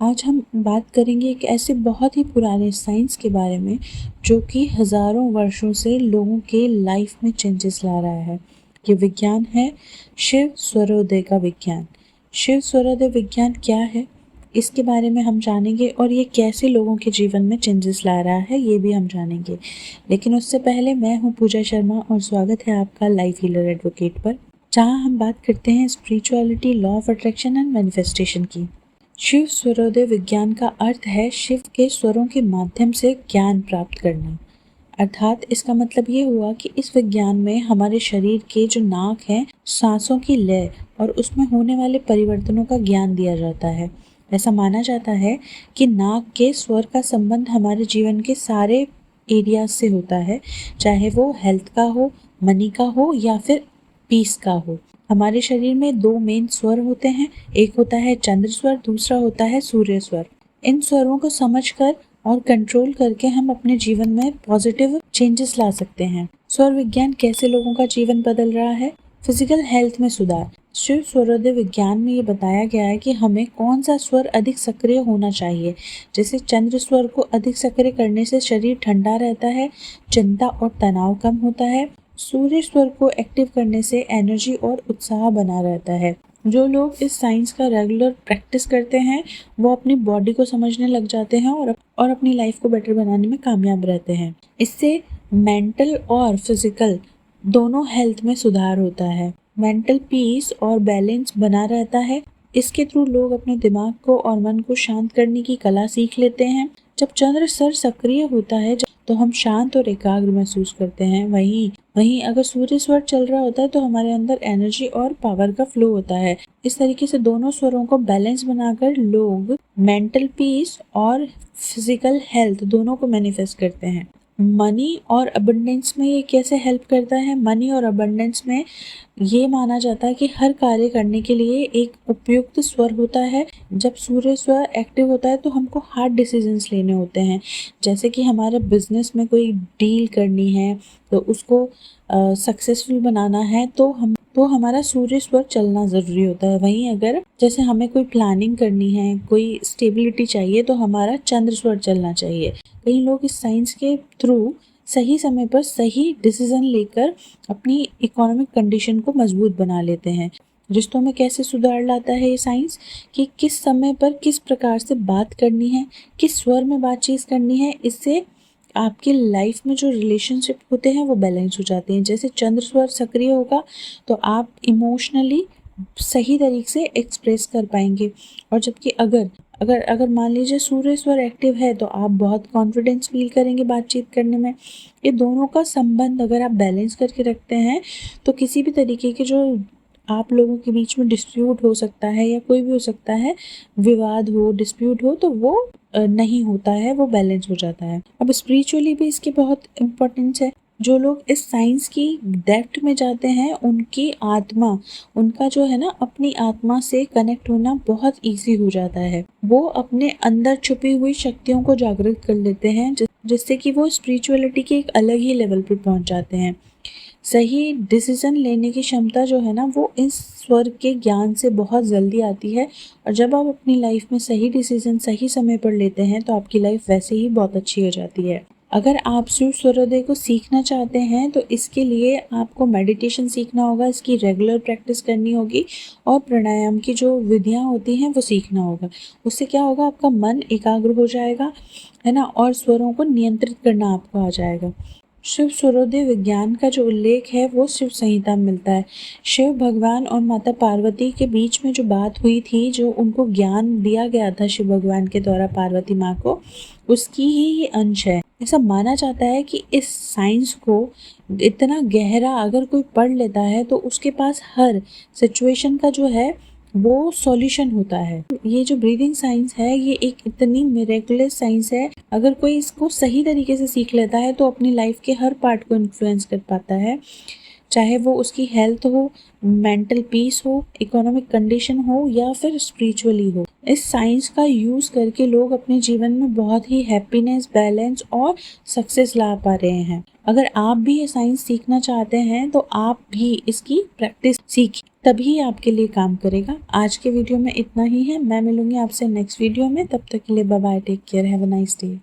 आज हम बात करेंगे एक ऐसे बहुत ही पुराने साइंस के बारे में जो कि हजारों वर्षों से लोगों के लाइफ में चेंजेस ला रहा है। ये विज्ञान है शिव स्वरोदय का विज्ञान। शिव स्वरोदय विज्ञान क्या है, इसके बारे में हम जानेंगे और ये कैसे लोगों के जीवन में चेंजेस ला रहा है ये भी हम जानेंगे। लेकिन उससे पहले मैं हूँ पूजा शर्मा और स्वागत है आपका लाइफ हीलर एडवोकेट पर, जहाँ हम बात करते हैं spirituality, law of attraction and manifestation की। शिव स्वरोदय विज्ञान का अर्थ है शिव के स्वरों के माध्यम से ज्ञान प्राप्त करना। अर्थात इसका मतलब ये हुआ कि इस विज्ञान में हमारे शरीर के जो नाक है, सांसों की लय और उसमें होने वाले परिवर्तनों का ज्ञान दिया जाता है। ऐसा माना जाता है कि नाक के स्वर का संबंध हमारे जीवन के सारे एरिया से होता है, चाहे वो हेल्थ का हो, मनी का हो या फिर पीस का हो। हमारे शरीर में दो मेन स्वर होते हैं, एक होता है चंद्र स्वर, दूसरा होता है सूर्य स्वर। इन स्वरों को समझकर और कंट्रोल करके हम अपने जीवन में पॉजिटिव चेंजेस ला सकते हैं। स्वर विज्ञान कैसे लोगों का जीवन बदल रहा है। फिजिकल हेल्थ में सुधार। शिव स्वरोदय विज्ञान में ये बताया गया है कि हमें कौन सा स्वर अधिक सक्रिय होना चाहिए। जैसे चंद्र स्वर को अधिक सक्रिय करने से शरीर ठंडा रहता है, चिंता और तनाव कम होता है। सूर्य स्वर को एक्टिव करने से एनर्जी और उत्साह बना रहता है। जो लोग इस साइंस का रेगुलर प्रैक्टिस करते हैं वो अपनी बॉडी को समझने लग जाते हैं और अपनी लाइफ को बेटर बनाने में कामयाब रहते हैं। इससे मेंटल और फिजिकल दोनों हेल्थ में सुधार होता है। मेंटल पीस और बैलेंस बना रहता है। इसके थ्रू लोग अपने दिमाग को और मन को शांत करने की कला सीख लेते हैं। जब चंद्र स्वर सक्रिय होता है तो हम शांत और एकाग्र महसूस करते हैं। वहीं अगर सूर्य स्वर चल रहा होता है तो हमारे अंदर एनर्जी और पावर का फ्लो होता है। इस तरीके से दोनों स्वरों को बैलेंस बनाकर लोग मेंटल पीस और फिजिकल हेल्थ दोनों को मैनिफेस्ट करते हैं। मनी और अबंडेंस में ये कैसे हेल्प करता है। मनी और अबंडेंस में ये माना जाता है कि हर कार्य करने के लिए एक उपयुक्त स्वर होता है। जब सूर्य स्वर एक्टिव होता है तो हमको हार्ड डिसीजंस लेने होते हैं। जैसे कि हमारे बिजनेस में कोई डील करनी है तो उसको सक्सेसफुल बनाना है तो हमारा सूर्य स्वर चलना ज़रूरी होता है। वहीं अगर जैसे हमें कोई प्लानिंग करनी है, कोई स्टेबिलिटी चाहिए तो हमारा चंद्र स्वर चलना चाहिए। कई लोग इस साइंस के थ्रू सही समय पर सही डिसीजन लेकर अपनी इकोनॉमिक कंडीशन को मजबूत बना लेते हैं। रिश्तों में कैसे सुधार लाता है ये साइंस कि किस समय पर किस प्रकार से बात करनी है, किस स्वर में बातचीत करनी है। इससे आपकी लाइफ में जो रिलेशनशिप होते हैं वो बैलेंस हो जाते हैं। जैसे चंद्र स्वर सक्रिय होगा तो आप इमोशनली सही तरीके से एक्सप्रेस कर पाएंगे, और जबकि अगर अगर अगर मान लीजिए सूर्य स्वर एक्टिव है तो आप बहुत कॉन्फिडेंस फील करेंगे बातचीत करने में। ये दोनों का संबंध अगर आप बैलेंस करके रखते हैं तो किसी भी तरीके के जो आप लोगों के बीच में डिस्प्यूट हो सकता है या कोई भी हो सकता है, विवाद हो, डिस्प्यूट हो, तो वो नहीं होता है, वो बैलेंस हो जाता है। अब स्पिरिचुअली भी इसकी बहुत इम्पोर्टेंस है। जो लोग इस साइंस की डेप्थ में जाते हैं उनकी आत्मा, उनका जो है ना अपनी आत्मा से कनेक्ट होना बहुत इजी हो जाता है। वो अपने अंदर छुपी हुई शक्तियों को जागृत कर लेते हैं जिससे कि वो स्पिरिचुअलिटी के एक अलग ही लेवल पर पहुंच जाते हैं। सही डिसीजन लेने की क्षमता जो है ना वो इस स्वर के ज्ञान से बहुत जल्दी आती है, और जब आप अपनी लाइफ में सही डिसीजन सही समय पर लेते हैं तो आपकी लाइफ वैसे ही बहुत अच्छी हो जाती है। अगर आप शिव स्वरोदय को सीखना चाहते हैं तो इसके लिए आपको मेडिटेशन सीखना होगा, इसकी रेगुलर प्रैक्टिस करनी होगी और प्राणायाम की जो विधियां होती हैं वो सीखना होगा। उससे क्या होगा, आपका मन एकाग्र हो जाएगा, है ना, और स्वरों को नियंत्रित करना आपको आ जाएगा। शिव स्वरोदय विज्ञान का जो उल्लेख है वो शिव संहिता में मिलता है। शिव भगवान और माता पार्वती के बीच में जो बात हुई थी, जो उनको ज्ञान दिया गया था शिव भगवान के द्वारा पार्वती माँ को, उसकी ही ये अंश है। ऐसा माना जाता है कि इस साइंस को इतना गहरा अगर कोई पढ़ लेता है तो उसके पास हर सिचुएशन का जो है वो सॉल्यूशन होता है। ये जो ब्रीदिंग साइंस है ये एक इतनी मिरेकुलस साइंस है। अगर कोई इसको सही तरीके से सीख लेता है तो अपनी लाइफ के हर पार्ट को इन्फ्लुएंस कर पाता है, चाहे वो उसकी हेल्थ हो, मेंटल पीस हो, इकोनॉमिक कंडीशन हो या फिर स्पिरिचुअली हो। इस साइंस का यूज करके लोग अपने जीवन में बहुत ही हैप्पीनेस, बैलेंस और सक्सेस ला पा रहे हैं। अगर आप भी ये साइंस सीखना चाहते हैं तो आप भी इसकी प्रैक्टिस सीखिए। तभी आपके लिए काम करेगा। आज के वीडियो में इतना ही है। मैं मिलूंगी आपसे नेक्स्ट वीडियो में। तब तक के लिए bye bye, take care, have a nice day.